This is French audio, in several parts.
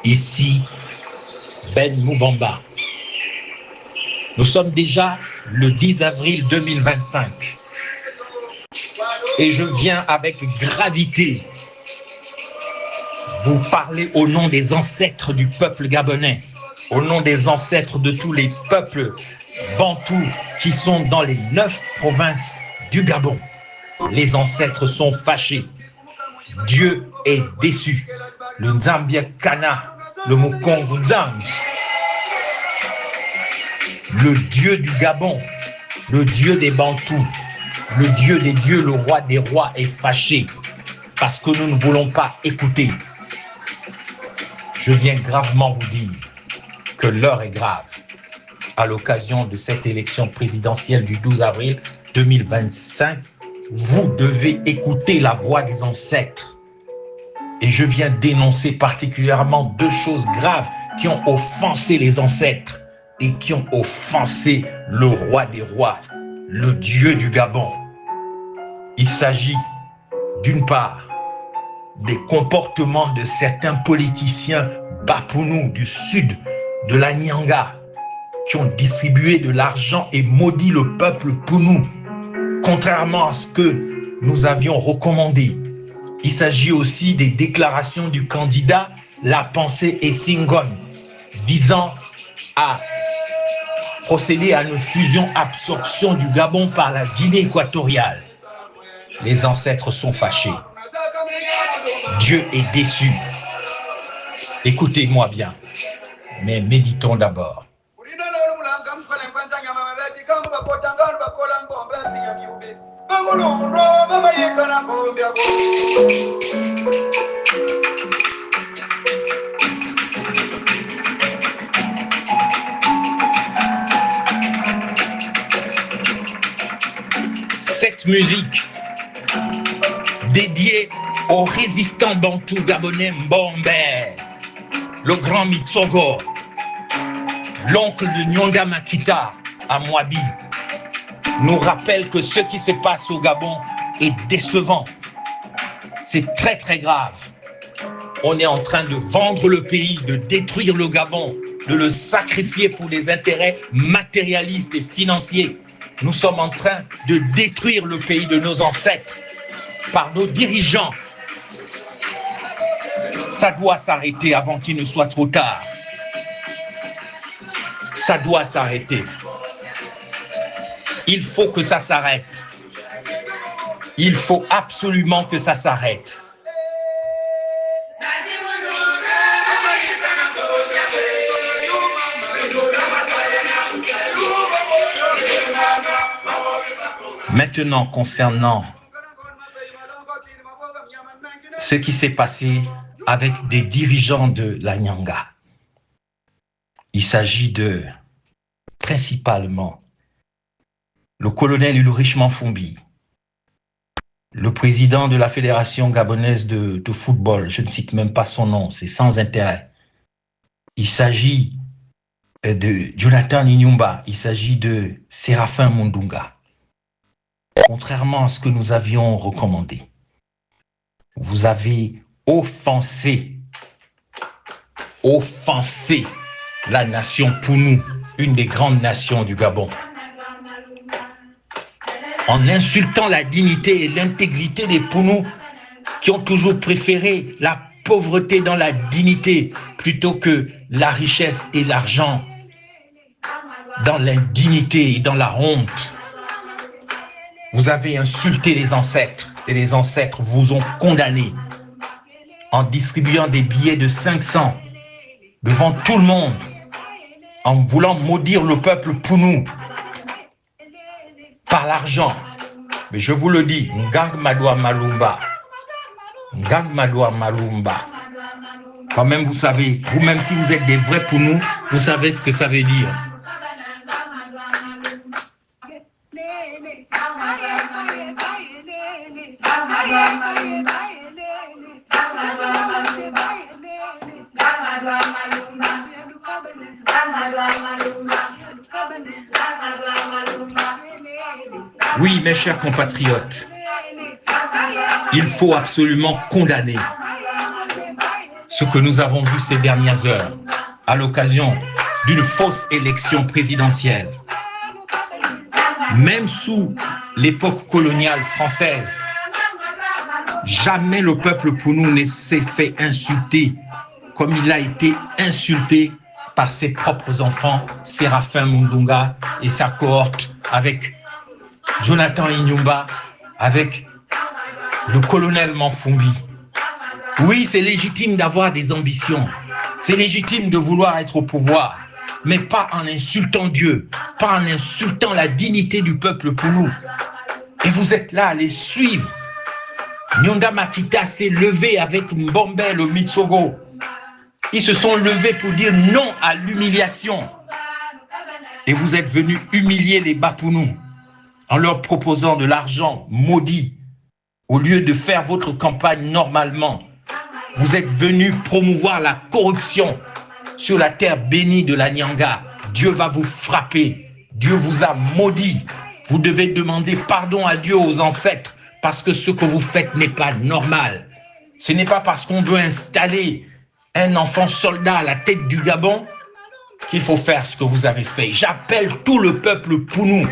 Ici, Ben Moubamba. Nous sommes déjà le 10 avril 2025 et je viens avec gravité vous parler au nom des ancêtres du peuple gabonais, au nom des ancêtres de tous les peuples bantous qui sont dans les 9 provinces du Gabon. Les ancêtres sont fâchés. Dieu est déçu. Le Nzambia Kana, le Mukongo Nzambi, le Dieu du Gabon, le Dieu des Bantous, le Dieu des dieux, le roi des rois est fâché parce que nous ne voulons pas écouter. Je viens gravement vous dire que l'heure est grave. À l'occasion de cette élection présidentielle du 12 avril 2025, vous devez écouter la voix des ancêtres. Et je viens dénoncer particulièrement deux choses graves qui ont offensé les ancêtres et qui ont offensé le roi des rois, le Dieu du Gabon. Il s'agit d'une part des comportements de certains politiciens bapounous du sud de la Nyanga qui ont distribué de l'argent et maudit le peuple pounou, contrairement à ce que nous avions recommandé. Il s'agit aussi des déclarations du candidat La Pensée et Singon visant à procéder à une fusion-absorption du Gabon par la Guinée équatoriale. Les ancêtres sont fâchés. Dieu est déçu. Écoutez-moi bien, mais méditons d'abord. Cette musique dédiée au résistant bantou gabonais Mbombe, le grand Mitsogo, l'oncle de Nyonga Makita à Mwabi, nous rappelle que ce qui se passe au Gabon est décevant. C'est très très grave. On est en train de vendre le pays, de détruire le Gabon, de le sacrifier pour des intérêts matérialistes et financiers. Nous sommes en train de détruire le pays de nos ancêtres par nos dirigeants. Ça doit s'arrêter avant qu'il ne soit trop tard. Ça doit s'arrêter. Il faut que ça s'arrête. Il faut absolument que ça s'arrête. Maintenant, concernant ce qui s'est passé avec des dirigeants de la Nyanga, il s'agit de, principalement, le colonel Ulrich Manfumbi, le président de la Fédération gabonaise de football, je ne cite même pas son nom, c'est sans intérêt. Il s'agit de Jonathan Inyumba, il s'agit de Séraphin Mundunga. Contrairement à ce que nous avions recommandé, vous avez offensé la nation Pounou, une des grandes nations du Gabon, en insultant la dignité et l'intégrité des Pounous qui ont toujours préféré la pauvreté dans la dignité plutôt que la richesse et l'argent dans l'indignité et dans la honte. Vous avez insulté les ancêtres et les ancêtres vous ont condamné en distribuant des billets de 500 devant tout le monde, en voulant maudire le peuple Pounou par l'argent. Mais je vous le dis, Ngang Madoua Malumba, Ngang Madoua Malumba. Quand même, vous savez, vous-même si vous êtes des vrais Pounou, vous savez ce que ça veut dire. Oui, mes chers compatriotes, il faut absolument condamner ce que nous avons vu ces dernières heures à l'occasion d'une fausse élection présidentielle. Même sous l'époque coloniale française, jamais le peuple Pounou ne s'est fait insulter comme il a été insulté par ses propres enfants, Séraphin Mundunga et sa cohorte, avec Jonathan Inyumba, avec le colonel Manfumbi. Oui, c'est légitime d'avoir des ambitions, c'est légitime de vouloir être au pouvoir, mais pas en insultant Dieu, pas en insultant la dignité du peuple Pounou. Et vous êtes là à les suivre. Nyonda Makita s'est levé avec Mbombe, le Mitsogo. Ils se sont levés pour dire non à l'humiliation. Et vous êtes venus humilier les Bapounous en leur proposant de l'argent maudit. Au lieu de faire votre campagne normalement, vous êtes venus promouvoir la corruption sur la terre bénie de la Nyanga. Dieu va vous frapper. Dieu vous a maudit. Vous devez demander pardon à Dieu, aux ancêtres, parce que ce que vous faites n'est pas normal. Ce n'est pas parce qu'on veut installer un enfant soldat à la tête du Gabon qu'il faut faire ce que vous avez fait. J'appelle tout le peuple Pounou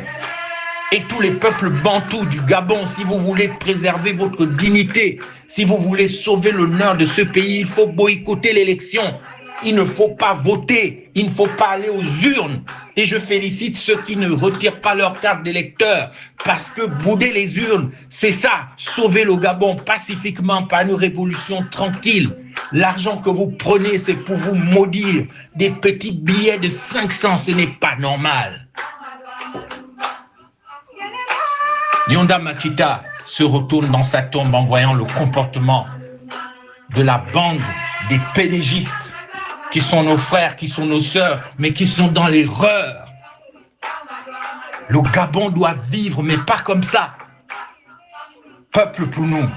et tous les peuples bantous du Gabon, si vous voulez préserver votre dignité, si vous voulez sauver l'honneur de ce pays, il faut boycotter l'élection. Il ne faut pas voter, il ne faut pas aller aux urnes. Et je félicite ceux qui ne retirent pas leur carte d'électeur, parce que bouder les urnes, c'est ça, sauver le Gabon pacifiquement par une révolution tranquille. L'argent que vous prenez, c'est pour vous maudire. Des petits billets de 500, ce n'est pas normal. Nyonda Makita se retourne dans sa tombe en voyant le comportement de la bande des pédégistes qui sont nos frères, qui sont nos sœurs, mais qui sont dans l'erreur. Le Gabon doit vivre, mais pas comme ça. Peuple Pounou,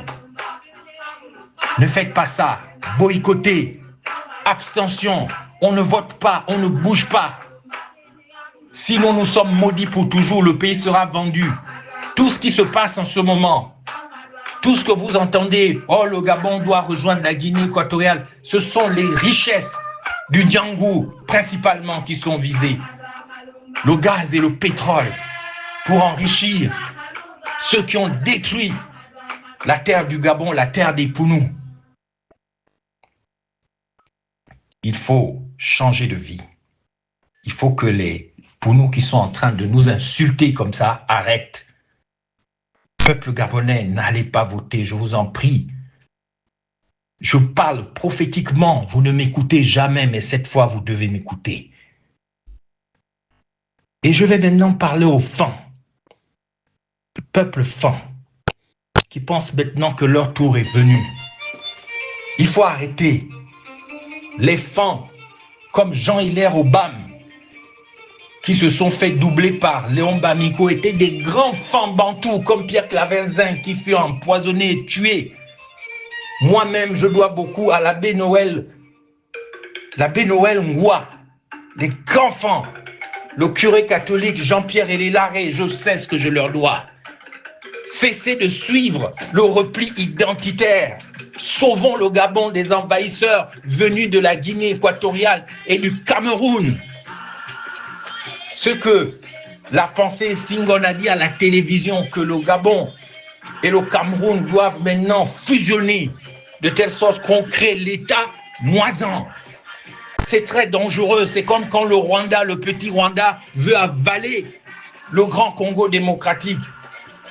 ne faites pas ça. Boycottez, abstention, on ne vote pas, on ne bouge pas. Sinon, nous sommes maudits pour toujours, le pays sera vendu. Tout ce qui se passe en ce moment, tout ce que vous entendez, oh, le Gabon doit rejoindre la Guinée équatoriale, ce sont les richesses du Nyangou, principalement, qui sont visées. Le gaz et le pétrole, pour enrichir ceux qui ont détruit la terre du Gabon, la terre des Pounous. Il faut changer de vie. Il faut que les Pounous qui sont en train de nous insulter comme ça arrêtent. Peuple gabonais, n'allez pas voter, je vous en prie. Je parle prophétiquement, vous ne m'écoutez jamais, mais cette fois, vous devez m'écouter. Et je vais maintenant parler aux fans, le peuple fan, qui pense maintenant que leur tour est venu. Il faut arrêter. Les fans, comme Jean-Hilaire Obam, qui se sont fait doubler par Léon Bamiko, étaient des grands fans bantous, comme Pierre Claverzin, qui fut empoisonné et tué. Moi-même, je dois beaucoup à l'abbé Noël Ngoua, les grands fans, le curé catholique Jean-Pierre Elélaré, je sais ce que je leur dois. Cessez de suivre le repli identitaire. Sauvons le Gabon des envahisseurs venus de la Guinée équatoriale et du Cameroun. Ce que la pensée Singon a dit à la télévision, que le Gabon et le Cameroun doivent maintenant fusionner de telle sorte qu'on crée l'État moisan. C'est très dangereux. C'est comme quand le Rwanda, le petit Rwanda, veut avaler le grand Congo démocratique.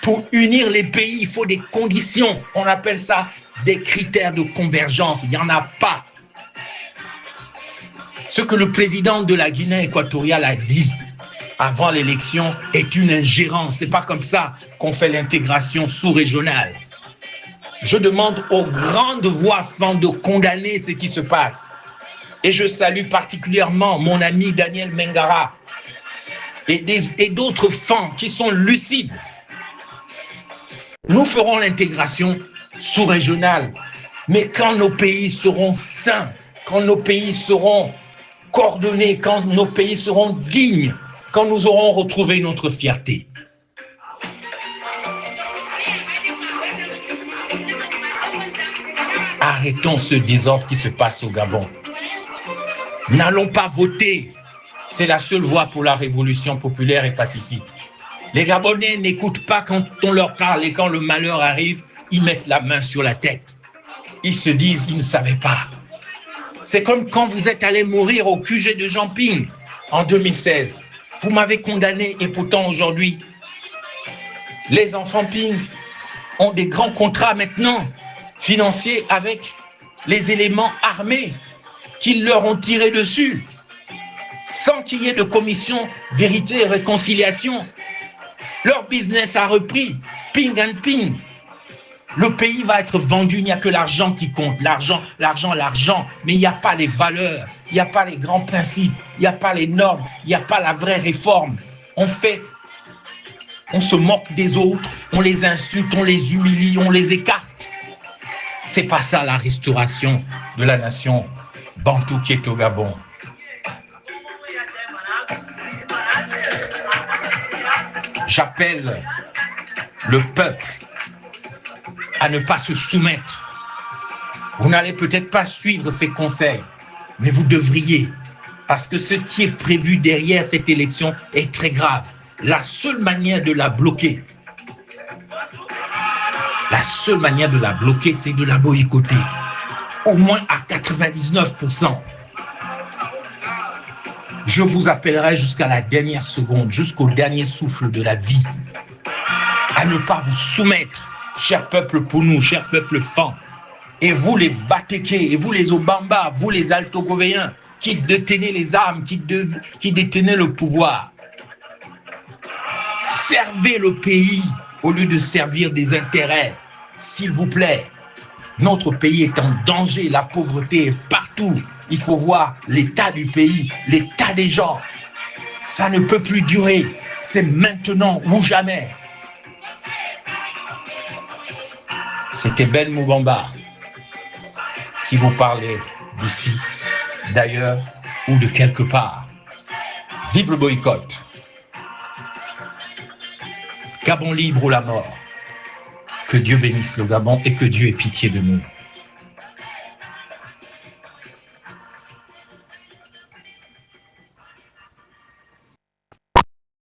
Pour unir les pays, il faut des conditions. On appelle ça des critères de convergence. Il n'y en a pas. Ce que le président de la Guinée équatoriale a dit avant l'élection est une ingérence. Ce n'est pas comme ça qu'on fait l'intégration sous-régionale. Je demande aux grandes voix fans de condamner ce qui se passe. Et je salue particulièrement mon ami Daniel Mengara et d'autres fans qui sont lucides. Nous ferons l'intégration sous-régionale, mais quand nos pays seront sains, quand nos pays seront coordonnés, quand nos pays seront dignes, quand nous aurons retrouvé notre fierté. Arrêtons ce désordre qui se passe au Gabon. N'allons pas voter. C'est la seule voie pour la révolution populaire et pacifique. Les Gabonais n'écoutent pas quand on leur parle et quand le malheur arrive, ils mettent la main sur la tête. Ils se disent, ils ne savaient pas. C'est comme quand vous êtes allé mourir au QG de Jean Ping en 2016. Vous m'avez condamné et pourtant aujourd'hui, les enfants Ping ont des grands contrats maintenant financiers avec les éléments armés qu'ils leur ont tiré dessus sans qu'il y ait de commission vérité et réconciliation. Leur business a repris, Ping and Ping. Le pays va être vendu, il n'y a que l'argent qui compte, l'argent, l'argent, l'argent, mais il n'y a pas les valeurs, il n'y a pas les grands principes, il n'y a pas les normes, il n'y a pas la vraie réforme. On se moque des autres, on les insulte, on les humilie, on les écarte. C'est pas ça la restauration de la nation bantou qui est au Gabon. J'appelle le peuple à ne pas se soumettre. Vous n'allez peut-être pas suivre ces conseils, mais vous devriez, parce que ce qui est prévu derrière cette élection est très grave. La seule manière de la bloquer, c'est de la boycotter, au moins à 99%. Je vous appellerai jusqu'à la dernière seconde, jusqu'au dernier souffle de la vie, à ne pas vous soumettre, cher peuple Pounou, cher peuple Fan, et vous les Batéké, et vous les Obamba, vous les Altogovéens, qui détenez les armes, qui détenez le pouvoir. Servez le pays au lieu de servir des intérêts, s'il vous plaît. Notre pays est en danger, la pauvreté est partout. Il faut voir l'état du pays, l'état des gens. Ça ne peut plus durer, c'est maintenant ou jamais. C'était Ben Moubamba qui vous parlait d'ici, d'ailleurs ou de quelque part. Vive le boycott. Gabon libre ou la mort. Que Dieu bénisse le Gabon et que Dieu ait pitié de nous.